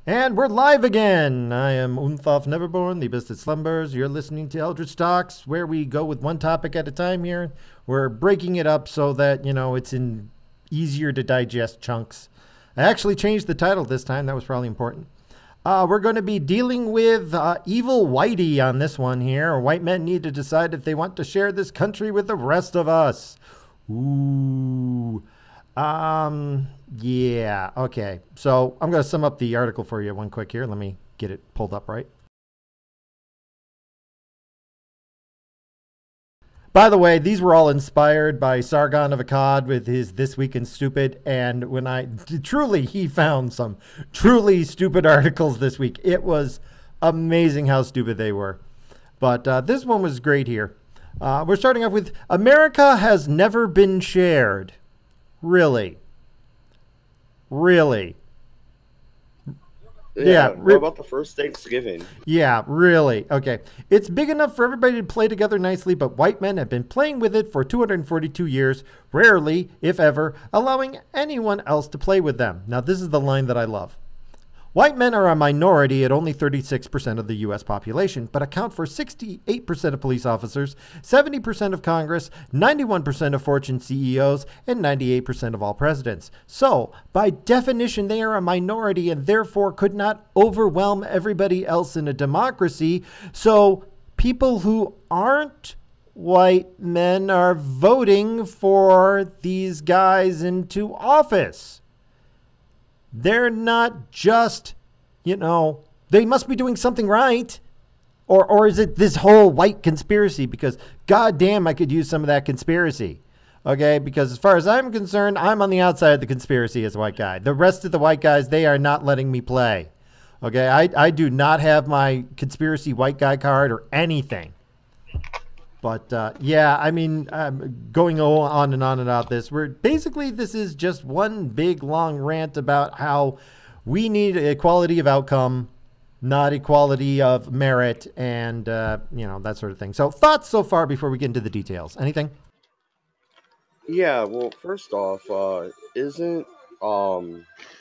And we're live again. I am Unthoff Neverborn, the Abyss that Slumbers. You're listening to Eldritch Talks, where we go with one topic at a time here. We're breaking it up so that, it's in easier to digest chunks. I actually changed the title this time. That was probably important. We're going to be dealing with evil Whitey on this one here. White men need to decide if they want to share this country with the rest of us. Ooh. Yeah, okay. So I'm going to sum up the article for you one quick here. Let me get it pulled up right. By the way, these were all inspired by Sargon of Akkad with his This Week in Stupid. And when he found some truly stupid articles this week. It was amazing how stupid they were. But this one was great here. We're starting off with America has never been shared. Really? Really? Yeah. What about the first Thanksgiving? Yeah, really. Okay. It's big enough for everybody to play together nicely, but white men have been playing with it for 242 years, rarely, if ever, allowing anyone else to play with them. Now, this is the line that I love. White men are a minority at only 36% of the U.S. population, but account for 68% of police officers, 70% of Congress, 91% of Fortune CEOs, and 98% of all presidents. So, by definition, they are a minority and therefore could not overwhelm everybody else in a democracy. So, people who aren't white men are voting for these guys into office. They're not just, they must be doing something right. Or is it this whole white conspiracy? Because goddamn, I could use some of that conspiracy. Okay, because as far as I'm concerned, I'm on the outside of the conspiracy as a white guy. The rest of the white guys, they are not letting me play. Okay, I do not have my conspiracy white guy card or anything. But yeah, I mean, going on and on about this, this is just one big long rant about how we need equality of outcome, not equality of merit, and that sort of thing. So thoughts so far before we get into the details? Anything? Yeah, well, first off, isn't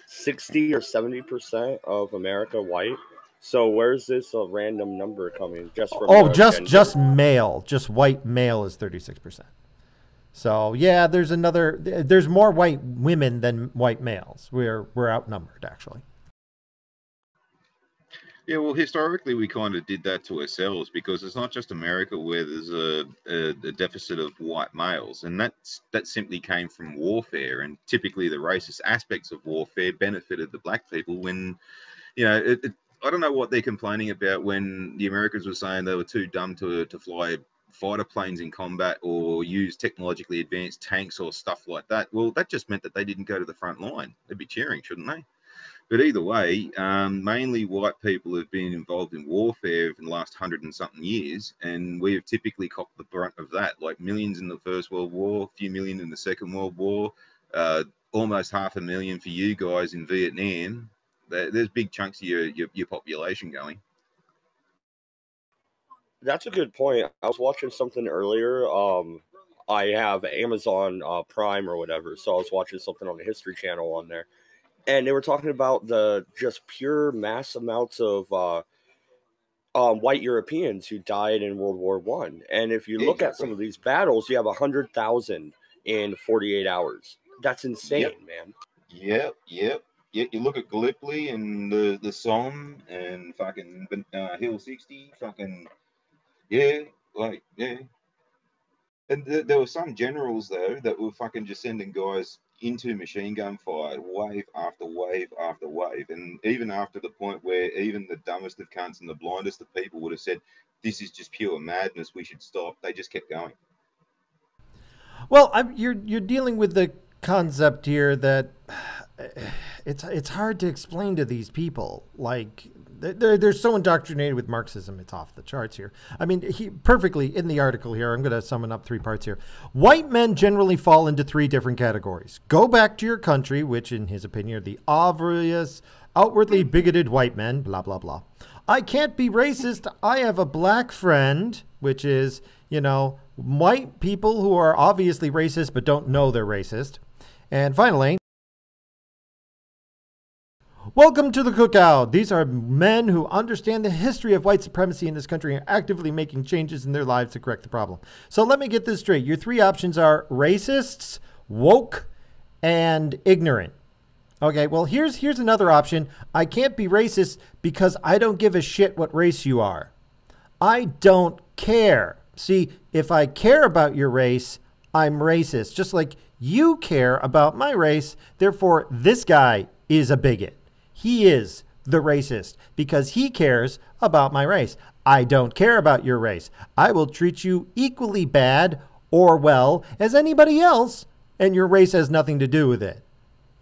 60 or 70% of America white? So where's this random number coming? Just from just male, just white male is 36%. So yeah, there's more white women than white males. We're outnumbered actually. Yeah, well, historically we kind of did that to ourselves because it's not just America where there's a deficit of white males, and that simply came from warfare, and typically the racist aspects of warfare benefited the black people when, I don't know what they're complaining about when the Americans were saying they were too dumb to fly fighter planes in combat or use technologically advanced tanks or stuff like that. Well, that just meant that they didn't go to the front line. They'd be cheering, shouldn't they? But either way, mainly white people have been involved in warfare for the last 100 and something years, and we have typically copped the brunt of that, like millions in the First World War, a few million in the Second World War, almost 500,000 for you guys in Vietnam. There's big chunks of your population going. That's a good point. I was watching something earlier. I have Amazon Prime or whatever, so I was watching something on the History Channel on there, and they were talking about the just pure mass amounts of white Europeans who died in World War I. And if you look at some of these battles, you have 100,000 in 48 hours. That's insane, man. Yep. You look at Gallipoli and the Somme and fucking Hill 60, fucking, yeah. And there were some generals, though, that were fucking just sending guys into machine gun fire, wave after wave after wave. And even after the point where even the dumbest of cunts and the blindest of people would have said, this is just pure madness, we should stop, they just kept going. Well, you're dealing with the concept here that it's hard to explain to these people. Like they're so indoctrinated with Marxism, it's off the charts here. I mean, perfectly in the article here, I'm going to sum up 3 parts here. White men generally fall into 3 different categories. Go back to your country, which in his opinion are the obvious, outwardly bigoted white men, blah, blah, blah. I can't be racist. I have a black friend, which is, white people who are obviously racist but don't know they're racist. And finally, Welcome to the Cookout. These are men who understand the history of white supremacy in this country and are actively making changes in their lives to correct the problem. So let me get this straight. Your three options are racists, woke, and ignorant. Okay, well, here's another option. I can't be racist because I don't give a shit what race you are. I don't care. See, if I care about your race, I'm racist. Just like you care about my race, therefore this guy is a bigot. He is the racist because he cares about my race. I don't care about your race. I will treat you equally bad or well as anybody else, and your race has nothing to do with it.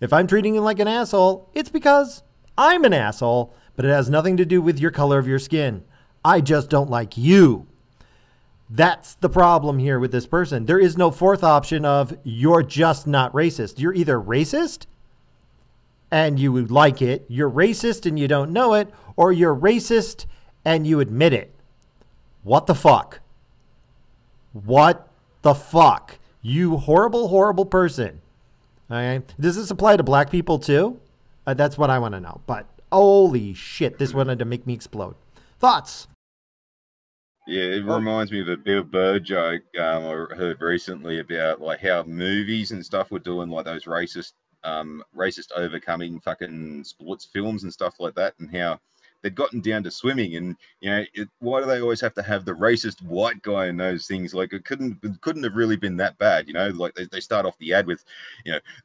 If I'm treating you like an asshole, it's because I'm an asshole, but it has nothing to do with your color of your skin. I just don't like you. That's the problem here with this person. There is no fourth option of you're just not racist. You're either racist and you like it, you're racist and you don't know it, or you're racist and you admit it. What the fuck? What the fuck? You horrible, horrible person. Okay. Does this apply to black people too? That's what I want to know. But holy shit, this wanted to make me explode. Thoughts? Yeah, it reminds me of a Bill Burr joke I heard recently about like how movies and stuff were doing like those racist overcoming fucking sports films and stuff like that, and how they'd gotten down to swimming, and why do they always have to have the racist white guy in those things? Like it couldn't have really been that bad, like they start off the ad with,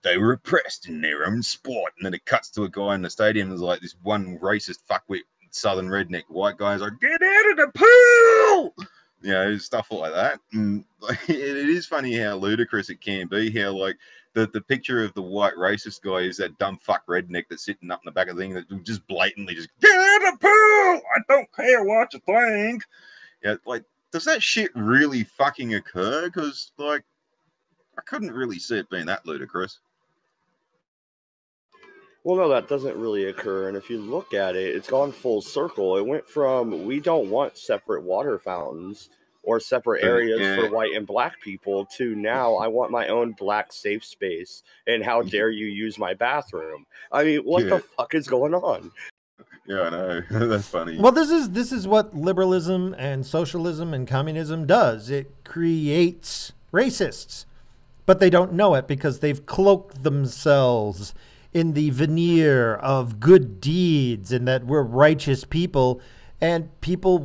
they were oppressed in their own sport, and then it cuts to a guy in the stadium and there's like this one racist fuckwit southern redneck white guy is like, get out of the pool, stuff like that. And like, it is funny how ludicrous it can be, how like the picture of the white racist guy is that dumb fuck redneck that's sitting up in the back of the thing that just blatantly just get out of the pool. I don't care what you think. Yeah, like, does that shit really fucking occur? Because like, I couldn't really see it being that ludicrous. Well, no, that doesn't really occur. And if you look at it, it's gone full circle. It went from we don't want separate water fountains or separate areas for white and black people to now I want my own black safe space. And how dare you use my bathroom? I mean, what the fuck is going on? Yeah, I know. That's funny. Well, this is what liberalism and socialism and communism does. It creates racists, but they don't know it because they've cloaked themselves in the veneer of good deeds and that we're righteous people, and people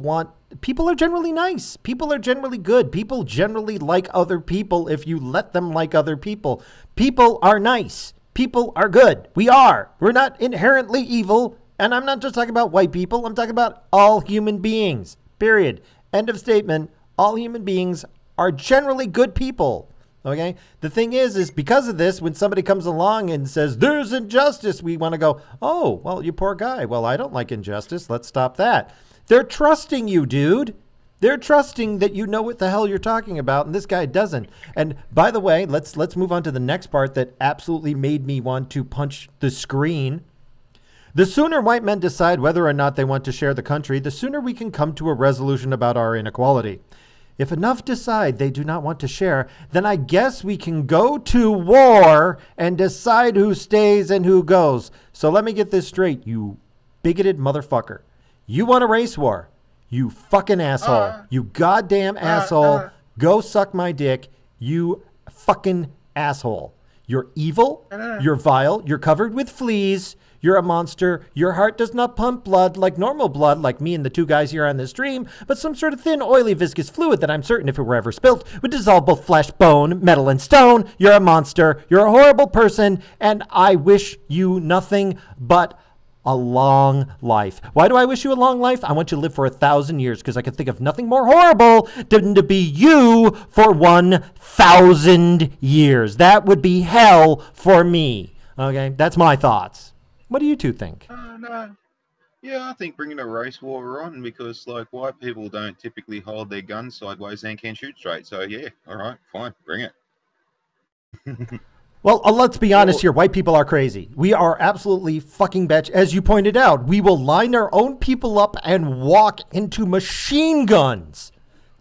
are generally nice. People are generally good. People generally like other people if you let them like other people. People are nice. People are good. We're not inherently evil. And I'm not just talking about white people. I'm talking about all human beings. Period. End of statement. All human beings are generally good people. Okay. The thing is because of this, when somebody comes along and says there's injustice, we want to go, oh, well, you poor guy. Well, I don't like injustice. Let's stop that. They're trusting you, dude. They're trusting that you know what the hell you're talking about, and this guy doesn't. And by the way, let's move on to the next part that absolutely made me want to punch the screen. The sooner white men decide whether or not they want to share the country, the sooner we can come to a resolution about our inequality. If enough decide they do not want to share, then I guess we can go to war and decide who stays and who goes. So let me get this straight, you bigoted motherfucker. You want a race war? You fucking asshole. You goddamn asshole. Go suck my dick. You fucking asshole. You're evil. You're vile. You're covered with fleas. You're a monster. Your heart does not pump blood like normal blood, like me and the two guys here on this stream, but some sort of thin, oily, viscous fluid that I'm certain if it were ever spilt would dissolve both flesh, bone, metal, and stone. You're a monster. You're a horrible person, and I wish you nothing but a long life. Why do I wish you a long life? I want you to live for 1,000 years because I can think of nothing more horrible than to be you for 1,000 years. That would be hell for me. Okay, that's my thoughts. What do you two think? No. Yeah, I think bringing a race war on because, like, white people don't typically hold their guns sideways and can shoot straight. So, yeah, all right, fine, bring it. Well, let's be honest here. White people are crazy. We are absolutely fucking bitch. As you pointed out, we will line our own people up and walk into machine guns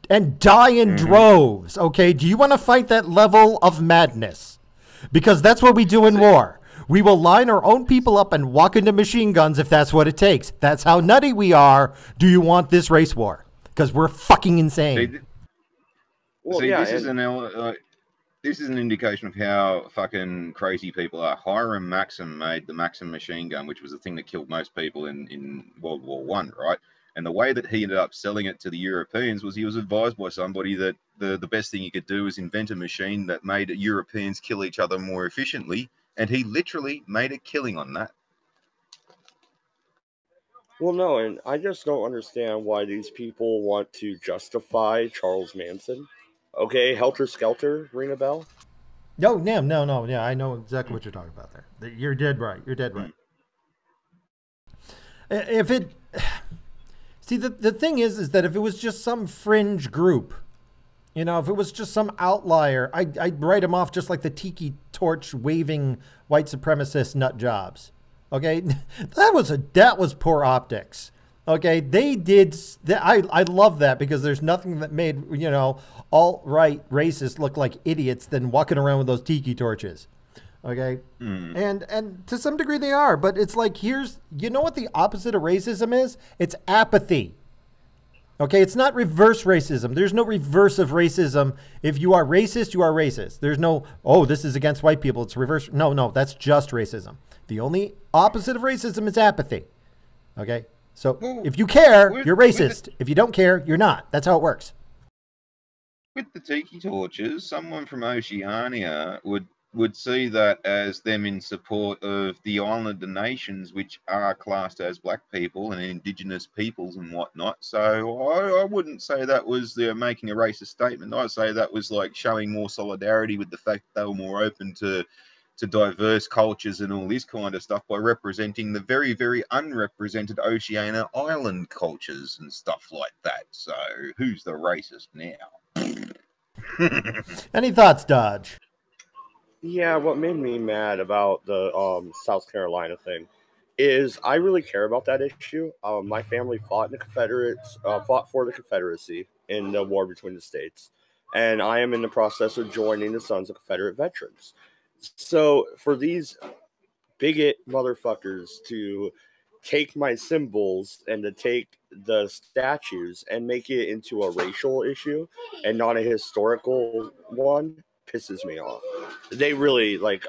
and die in droves. Okay, do you want to fight that level of madness? Because that's what we do in war. We will line our own people up and walk into machine guns if that's what it takes. That's how nutty we are. Do you want this race war? Because we're fucking insane. Well, yeah, this is an indication of how fucking crazy people are. Hiram Maxim made the Maxim machine gun, which was the thing that killed most people in World War One, right? And the way that he ended up selling it to the Europeans was he was advised by somebody that the best thing he could do was invent a machine that made Europeans kill each other more efficiently, and he literally made a killing on that. Well, no, and I just don't understand why these people want to justify Charles Manson. Okay, Helter Skelter, ring a bell? No. Yeah, I know exactly what you're talking about there. You're dead right. You're dead right. If it... See, the thing is that if it was just some fringe group, you know, if it was just some outlier, I'd write them off just like the tiki torch waving white supremacist nut jobs. Okay, that was poor optics. Okay, they did. I love that because there's nothing that made, you know, alt-right racists look like idiots than walking around with those tiki torches. Okay, and to some degree they are, but it's like, you know what the opposite of racism is? It's apathy. Okay, it's not reverse racism. There's no reverse of racism. If you are racist, you are racist. There's no, oh, this is against white people. It's reverse. No, that's just racism. The only opposite of racism is apathy. Okay, so if you care, you're racist. If you don't care, you're not. That's how it works. With the tiki torches, someone from Oceania would see that as them in support of the islander nations, which are classed as black people and indigenous peoples and whatnot. So I wouldn't say that was making a racist statement. I'd say that was like showing more solidarity with the fact that they were more open to diverse cultures and all this kind of stuff by representing the very, very unrepresented Oceania island cultures and stuff like that. So who's the racist now? Any thoughts, Dodge? Yeah, what made me mad about the South Carolina thing is I really care about that issue. My family fought for the Confederacy in the war between the states, and I am in the process of joining the Sons of Confederate Veterans. So for these bigot motherfuckers to take my symbols and to take the statues and make it into a racial issue and not a historical one pisses me off. They really, like,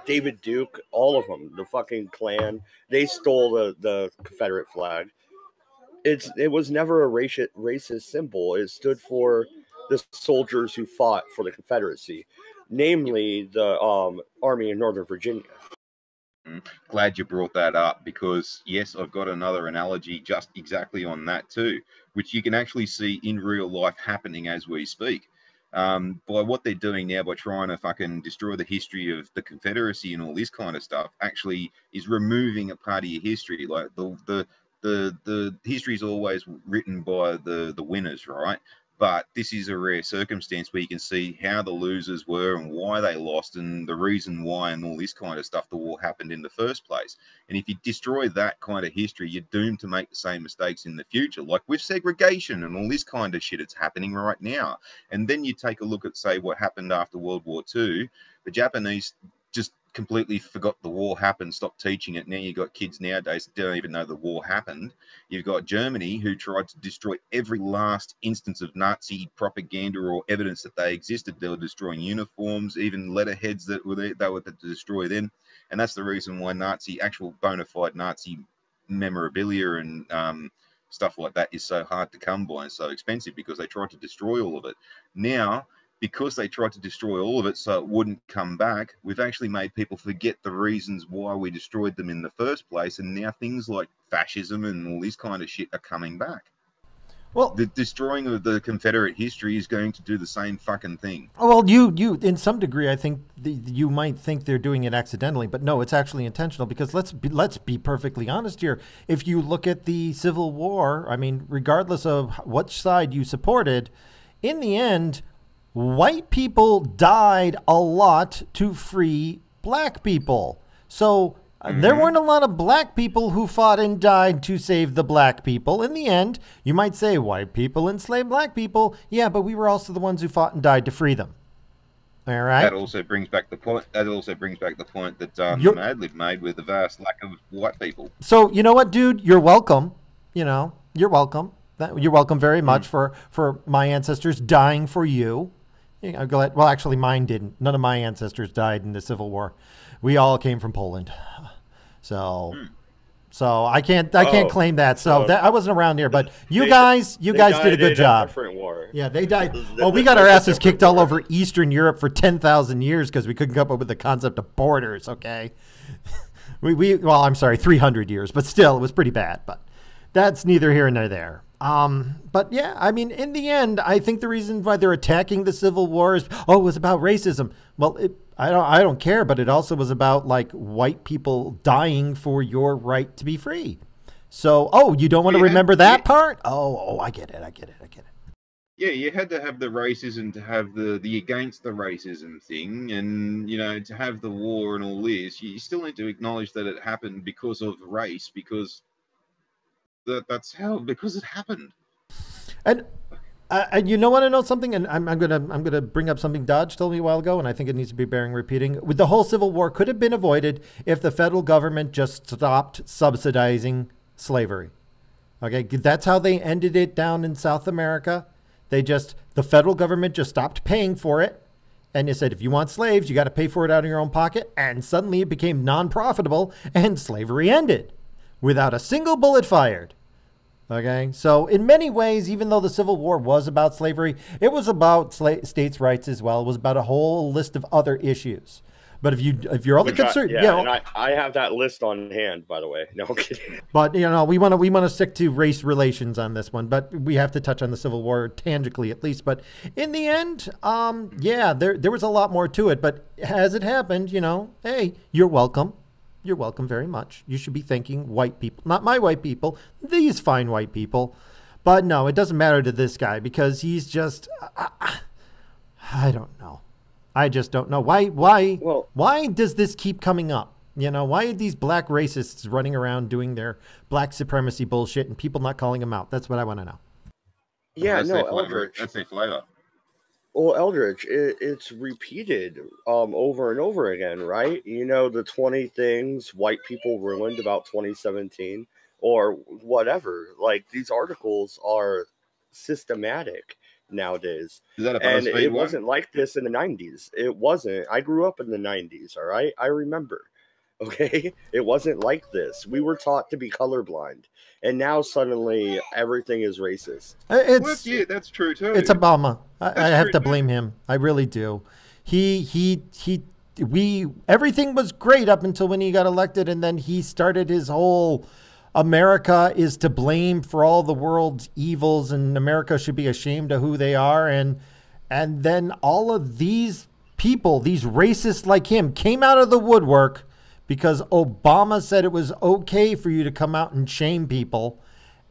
David Duke, all of them, the fucking Klan, they stole the Confederate flag. It was never a racist symbol. It stood for the soldiers who fought for the Confederacy, namely the Army in Northern Virginia. Glad you brought that up because, yes, I've got another analogy just exactly on that too, which you can actually see in real life happening as we speak. By what they're doing now by trying to fucking destroy the history of the Confederacy and all this kind of stuff actually is removing a part of your history. Like the history is always written by the winners, right? But this is a rare circumstance where you can see how the losers were and why they lost and the reason why and all this kind of stuff the war happened in the first place. And if you destroy that kind of history, you're doomed to make the same mistakes in the future, like with segregation and all this kind of shit that's happening right now. And then you take a look at, say, what happened after World War II. The Japanese just completely forgot the war happened, stopped teaching it. Now you've got kids nowadays that don't even know the war happened. You've got Germany, who tried to destroy every last instance of Nazi propaganda or evidence that they existed. They were destroying uniforms, even letterheads that they were to destroy them. And that's the reason why actual bona fide Nazi memorabilia and stuff like that is so hard to come by and so expensive, because they tried to destroy all of it. Now, because they tried to destroy all of it so it wouldn't come back, we've actually made people forget the reasons why we destroyed them in the first place, and now things like fascism and all this kind of shit are coming back. Well, the destroying of the Confederate history is going to do the same fucking thing. Well, you in some degree, I think you might think they're doing it accidentally, but no, it's actually intentional, because let's be perfectly honest here. If you look at the Civil War, I mean, regardless of which side you supported, in the end, white people died a lot to free black people. So there weren't a lot of black people who fought and died to save the black people. In the end, you might say white people enslaved black people. Yeah, but we were also the ones who fought and died to free them. All right. That also brings back the point. That also brings back the point that You're, Madlib made with the vast lack of white people. so you know what, dude? You're welcome. You're welcome. You're welcome very much for my ancestors dying for you. Well, actually, mine didn't. None of my ancestors died in the Civil War. We all came from Poland. So I can't claim that. So I wasn't around here, but you guys did a good job. War. Yeah, they died. Oh, we got our asses kicked all over Eastern Europe for 10,000 years because we couldn't come up with the concept of borders. Okay, well, I'm sorry, 300 years, but still, it was pretty bad. But that's neither here nor there. But yeah, I mean, in the end, I think the reason why they're attacking the Civil War is, it was about racism. Well, I don't care, but it also was about like white people dying for your right to be free. So, you don't want to remember that part? I get it. Yeah, you had to have the racism to have the against the racism thing, and to have the war and all this. You still need to acknowledge that it happened because of race, because because it happened. And you want to know something? And I'm gonna bring up something Dodge told me a while ago, and I think it needs to be bearing repeating. With the whole Civil War could have been avoided if the federal government just stopped subsidizing slavery. Okay, that's how they ended it down in South America. The federal government just stopped paying for it, and they said, if you want slaves, you got to pay for it out of your own pocket. And suddenly it became non-profitable, and slavery ended without a single bullet fired. Okay, so in many ways, even though the Civil War was about slavery, it was about states' rights as well. It was about a whole list of other issues. But if you're only concerned, and I have that list on hand, by the way. No I'm kidding. But we want to stick to race relations on this one. But we have to touch on the Civil War tangibly at least. But in the end, there was a lot more to it. But as it happened, hey, you're welcome. You're welcome very much. You should be thanking white people, not my white people, these fine white people. But no, it doesn't matter to this guy because he's just, I don't know. I just don't know. Why does this keep coming up? Why are these black racists running around doing their black supremacy bullshit and people not calling them out? That's what I want to know. Yeah, Eldritch. That's their flavor. Well, Eldritch, it's repeated over and over again, right? The 20 things white people ruined about 2017 or whatever. Like, these articles are systematic nowadays. Is that a and BuzzFeed it one? wasn't like this in the 90s. It wasn't. I grew up in the 90s, all right? I remember. Okay? It wasn't like this. We were taught to be colorblind. And now suddenly everything is racist. That's true too. It's Obama. I have to blame him. I really do. Everything was great up until when he got elected, and then he started his whole America is to blame for all the world's evils, and America should be ashamed of who they are. And then all of these people, these racists like him, came out of the woodwork because Obama said it was okay for you to come out and shame people.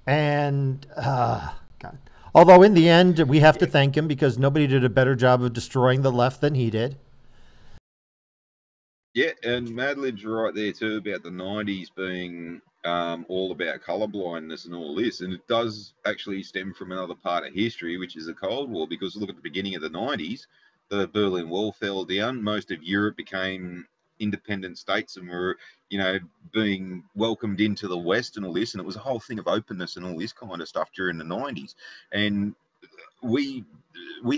And, God. Although in the end, we have to thank him because nobody did a better job of destroying the left than he did. Yeah, and Madlib's right there too about the 90s being all about colorblindness and all this. And it does actually stem from another part of history, which is the Cold War, because look at the beginning of the 90s, the Berlin Wall fell down. Most of Europe became independent states and were, being welcomed into the West and all this. And it was a whole thing of openness and all this kind of stuff during the 90s. And we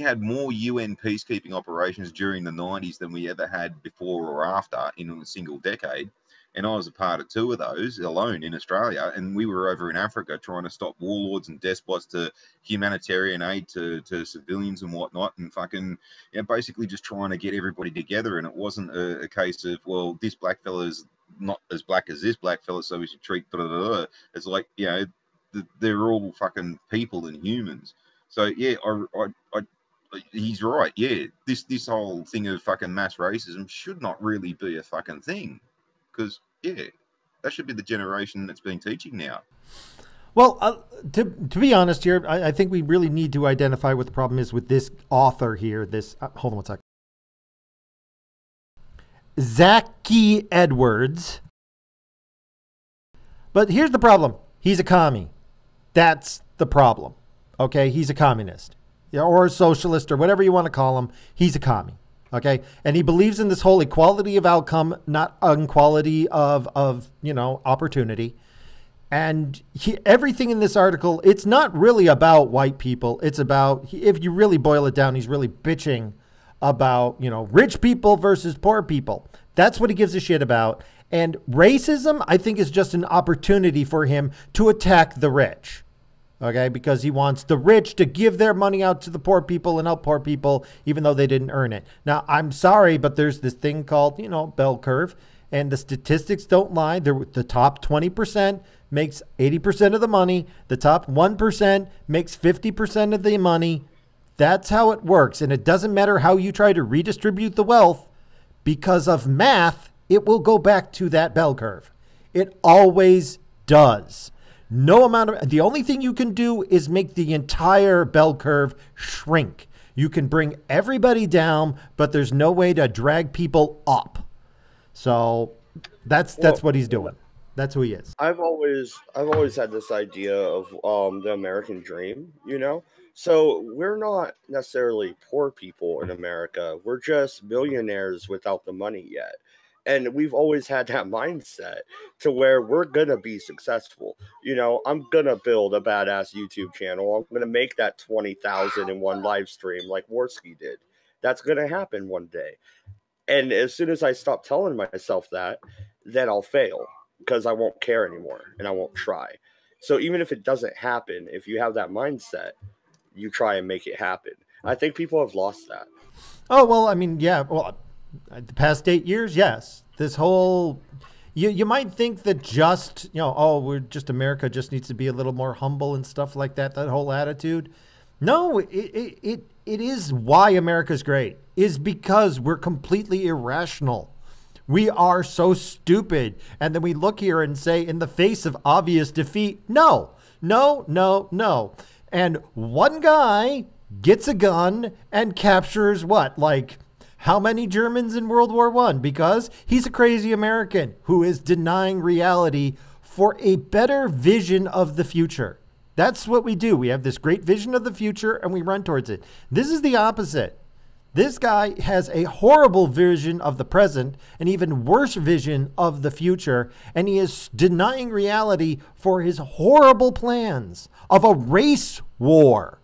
had more UN peacekeeping operations during the 90s than we ever had before or after in a single decade. And I was a part of 2 of those alone in Australia. And we were over in Africa trying to stop warlords and despots to humanitarian aid to civilians and whatnot, and fucking, basically just trying to get everybody together. And it wasn't a case of, well, this black fella's not as black as this black fella, so we should treat blah, blah, blah. It's like, they're all fucking people and humans. So yeah, he's right. Yeah, this whole thing of fucking mass racism should not really be a fucking thing, because that should be the generation that's been teaching now. Well, to be honest here, I think we really need to identify what the problem is with this author here. This hold on one sec. Zaki Edwards. But here's the problem. He's a commie. That's the problem. Okay, he's a communist, or a socialist, or whatever you want to call him. He's a commie. Okay. And he believes in this whole equality of outcome, not inequality of opportunity. And everything in this article, it's not really about white people. It's about, if you really boil it down, he's really bitching about, rich people versus poor people. That's what he gives a shit about. And racism, I think, is just an opportunity for him to attack the rich. Okay, because he wants the rich to give their money out to the poor people and help poor people, even though they didn't earn it. Now, I'm sorry, but there's this thing called, bell curve, and the statistics don't lie. The top 20% makes 80% of the money. The top 1% makes 50% of the money. That's how it works. And it doesn't matter how you try to redistribute the wealth, because of math, it will go back to that bell curve. It always does. The only thing you can do is make the entire bell curve shrink. You can bring everybody down, but there's no way to drag people up. So that's what he's doing. That's who he is. I've always had this idea of the American dream, So we're not necessarily poor people in America. We're just millionaires without the money yet. And we've always had that mindset to where we're going to be successful. I'm going to build a badass YouTube channel. I'm going to make that 20,000 in one live stream like Worski did. That's going to happen one day. And as soon as I stop telling myself that, then I'll fail because I won't care anymore and I won't try. So even if it doesn't happen, if you have that mindset, you try and make it happen. I think people have lost that. Oh, well, I mean, yeah. Well, the past 8 years, yes. This whole, you might think that just, we're just America just needs to be a little more humble and stuff like that. That whole attitude. No, it is why America's great, is because we're completely irrational. We are so stupid. And then we look here and say, in the face of obvious defeat, no. And one guy gets a gun and captures what? Like how many Germans in World War I? Because he's a crazy American who is denying reality for a better vision of the future. That's what we do. We have this great vision of the future and we run towards it. This is the opposite. This guy has a horrible vision of the present, an even worse vision of the future, and he is denying reality for his horrible plans of a race war.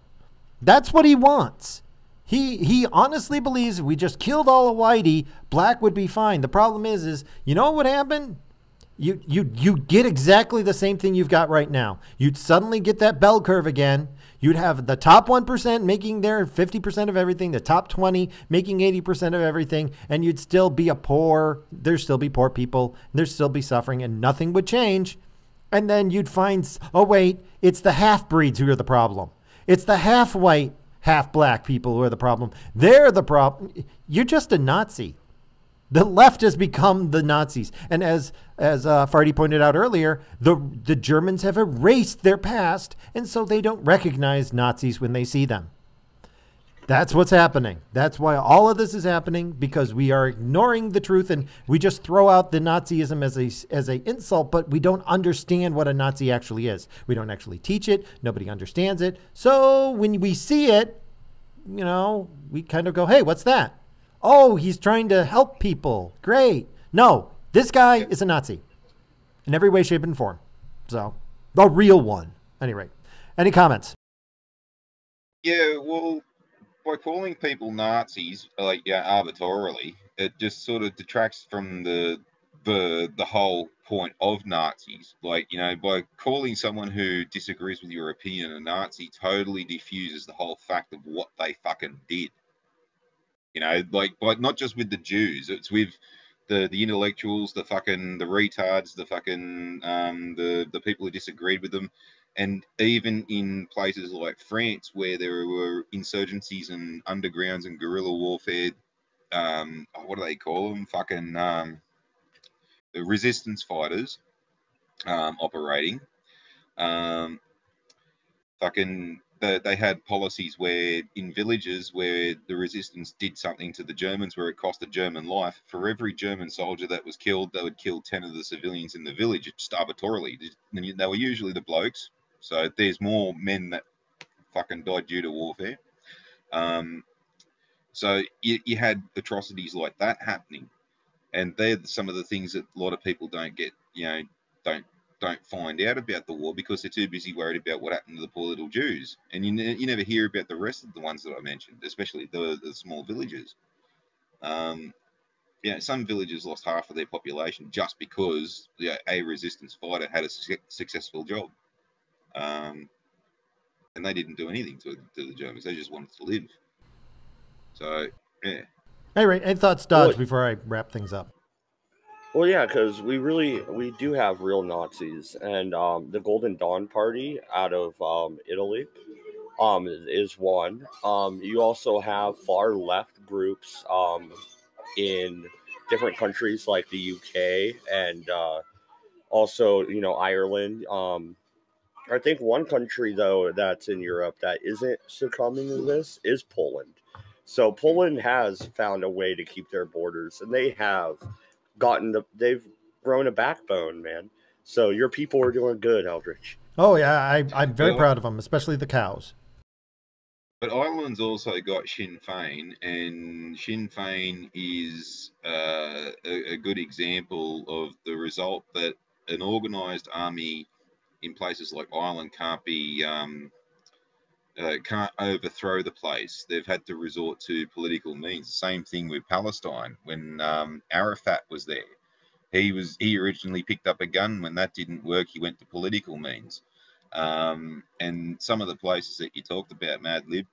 That's what he wants. He honestly believes if we just killed all of Whitey, black would be fine. The problem is what would happen? You get exactly the same thing you've got right now. You'd suddenly get that bell curve again. You'd have the top 1% making their 50% of everything, the top 20 making 80% of everything, and there'd still be poor people, and there'd still be suffering, and nothing would change. And then you'd find, oh wait, it's the half-breeds who are the problem. It's the half-white, half-black people who are the problem. They're the problem. You're just a Nazi. The left has become the Nazis. And as Farty pointed out earlier, the Germans have erased their past, and so they don't recognize Nazis when they see them. That's what's happening. That's why all of this is happening, because we are ignoring the truth, and we just throw out the Nazism as a insult, but we don't understand what a Nazi actually is. We don't actually teach it. Nobody understands it. So when we see it, we kind of go, hey, what's that? Oh, he's trying to help people. Great. No, this guy is a Nazi in every way, shape, and form. So, the real one. Anyway, any comments? Yeah, well, by calling people Nazis, arbitrarily, it just sort of detracts from the whole point of Nazis. By calling someone who disagrees with your opinion a Nazi totally diffuses the whole fact of what they fucking did. But not just with the Jews, it's with the intellectuals, the retards, the people who disagreed with them, and even in places like France where there were insurgencies and undergrounds and guerrilla warfare. What do they call them? The resistance fighters operating. They had policies where in villages where the resistance did something to the Germans where it cost a German life, for every German soldier that was killed, they would kill 10 of the civilians in the village just arbitrarily. They were usually the blokes, so there's more men that fucking died due to warfare. So you had atrocities like that happening, and they're some of the things that a lot of people don't get, don't find out about the war because they're too busy worried about what happened to the poor little Jews. And you never hear about the rest of the ones that I mentioned, especially the small villages. Some villages lost half of their population just because a resistance fighter had a successful job. And they didn't do anything to the Germans. They just wanted to live. So, yeah. Anyway, any thoughts, Dodge, before I wrap things up? Well, yeah, because we do have real Nazis, and the Golden Dawn Party out of Italy is one. You also have far left groups in different countries like the UK and also Ireland. I think one country though that's in Europe that isn't succumbing to this is Poland. So Poland has found a way to keep their borders, and they've grown a backbone, man. So your people are doing good, Eldritch. Oh yeah, I'm very proud of them, especially the cows. But Ireland's also got Sinn Féin, and Sinn Féin is a good example of the result that an organised army in places like Ireland can't overthrow the place. They've had to resort to political means. Same thing with Palestine. When Arafat was there, he originally picked up a gun. When that didn't work, he went to political means. And some of the places that you talked about, Mad Lib,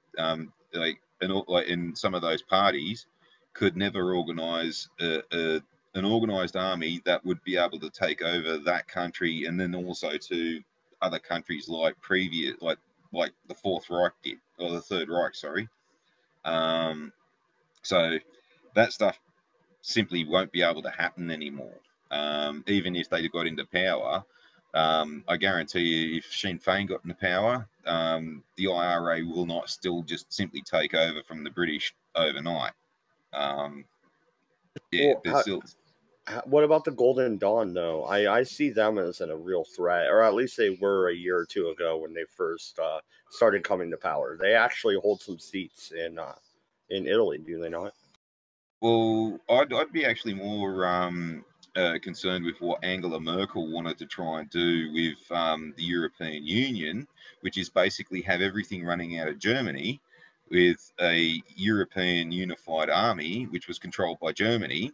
in some of those parties, could never organise an organised army that would be able to take over that country, and then also to other countries like the Fourth Reich did, or the Third Reich, sorry. So that stuff simply won't be able to happen anymore. Even if they got into power, I guarantee you, if Sinn Féin got into power, the IRA will not still just simply take over from the British overnight. What about the Golden Dawn, though? I see them as a real threat, or at least they were a year or two ago when they first started coming to power. They actually hold some seats in Italy, do they not? Well, I'd be actually more concerned with what Angela Merkel wanted to try and do with the European Union, which is basically have everything running out of Germany with a European unified army, which was controlled by Germany.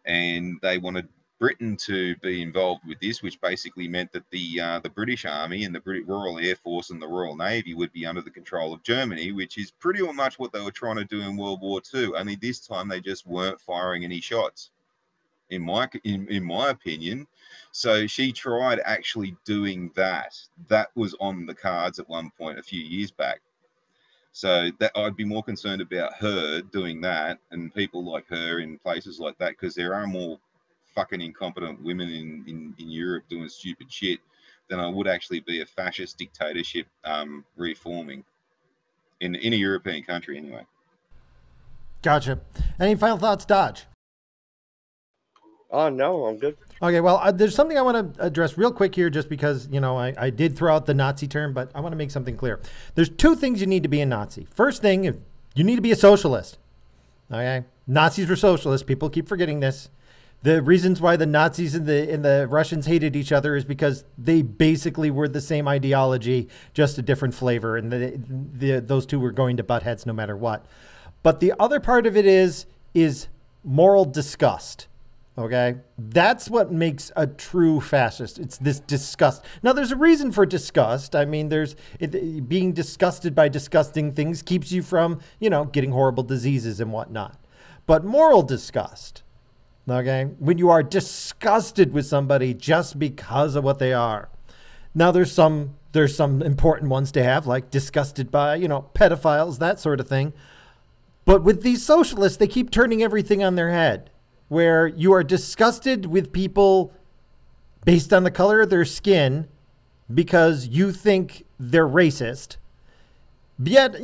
And they wanted Britain to be involved with this, which basically meant that the British Army and the British Royal Air Force and the Royal Navy would be under the control of Germany, which is pretty much what they were trying to do in World War II. Only this time they just weren't firing any shots, in my opinion. So she tried actually doing that. That was on the cards at one point a few years back. So that I'd be more concerned about her doing that and people like her in places like that, because there are more fucking incompetent women in Europe doing stupid shit than I would actually be a fascist dictatorship reforming in a European country anyway. Gotcha. Any final thoughts, Dodge? No, I'm good. Okay, well, there's something I want to address real quick here, just because, I did throw out the Nazi term, but I want to make something clear. There's two things you need to be a Nazi. First thing, you need to be a socialist. Okay? Nazis were socialists. People keep forgetting this. The reasons why the Nazis and the Russians hated each other is because they basically were the same ideology, just a different flavor, and those two were going to butt heads no matter what. But the other part of it is moral disgust. Okay, that's what makes a true fascist. It's this disgust. Now, there's a reason for disgust. I mean, being disgusted by disgusting things keeps you from, getting horrible diseases and whatnot. But moral disgust, okay, when you are disgusted with somebody just because of what they are. Now, there's some important ones to have, like disgusted by, pedophiles, that sort of thing. But with these socialists, they keep turning everything on their head, where you are disgusted with people based on the color of their skin because you think they're racist. Yet,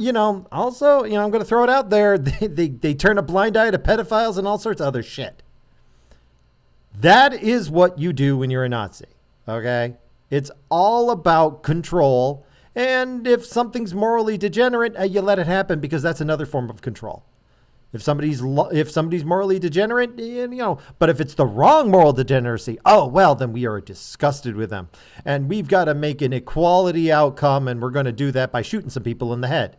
also, I'm going to throw it out there. They turn a blind eye to pedophiles and all sorts of other shit. That is what you do when you're a Nazi, okay? It's all about control. And if something's morally degenerate, you let it happen, because that's another form of control. If somebody's morally degenerate, but if it's the wrong moral degeneracy, oh well, then we are disgusted with them, and we've got to make an equality outcome, and we're going to do that by shooting some people in the head.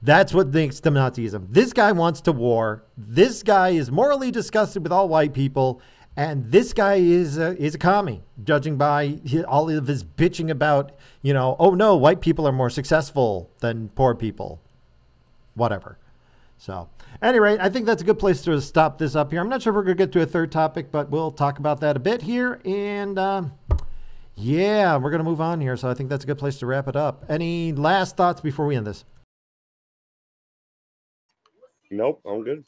That's what makes them Nazism. This guy wants to war. This guy is morally disgusted with all white people, and this guy is a commie, judging by all of his bitching about, oh no, white people are more successful than poor people, whatever. So, anyway, I think that's a good place to stop this up here. I'm not sure if we're going to get to a third topic, but we'll talk about that a bit here. And, yeah, we're going to move on here. So I think that's a good place to wrap it up. Any last thoughts before we end this? Nope, I'm good.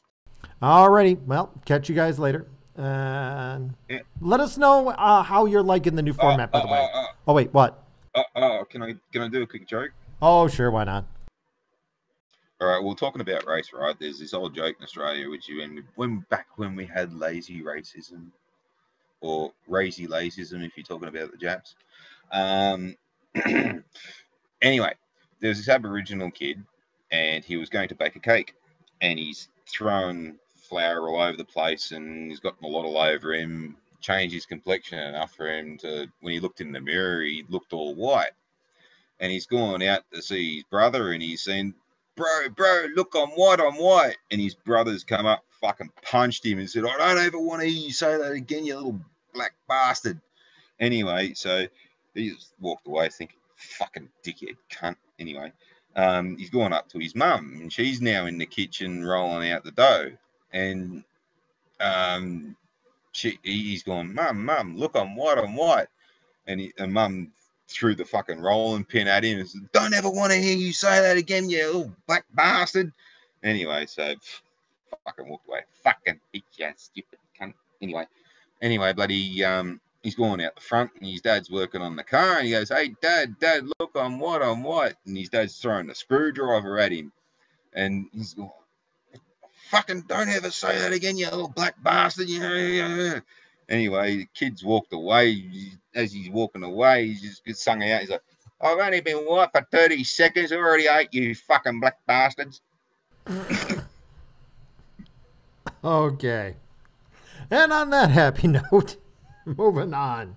Alrighty. Well, catch you guys later. And let us know how you're liking the new format, by the way. Oh, wait, what? Can I do a quick joke? Oh, sure, why not? All right, well, talking about race, right? There's this old joke in Australia, which back when we had lazy racism, or razy lacism, if you're talking about the Japs. Anyway, there was this Aboriginal kid, and he was going to bake a cake, and he's thrown flour all over the place, and he's gotten a lot all over him. Changed his complexion enough for him to, when he looked in the mirror, he looked all white. And he's gone out to see his brother, and he's saying, bro, look, I'm white. And his brother's come up, fucking punched him and said, I don't ever want to hear you say that again, you little black bastard. Anyway, so he just walked away thinking, fucking dickhead cunt. Anyway, he's gone up to his mum, and she's now in the kitchen rolling out the dough. And he's gone, Mum, look, I'm white. And mum threw the fucking rolling pin at him and said, don't ever want to hear you say that again, you little black bastard. Anyway, so fucking walked away. Fucking bitch, you stupid cunt. Anyway, bloody, he's going out the front, and his dad's working on the car, and he goes, hey, Dad, look, I'm white. And his dad's throwing a screwdriver at him. And he's going, fucking don't ever say that again, you little black bastard. Anyway, the kid's walked away. As he's walking away, he's just sung out. He's like, I've only been white for 30 seconds. I already ate you, fucking black bastards. Okay. And on that happy note, moving on.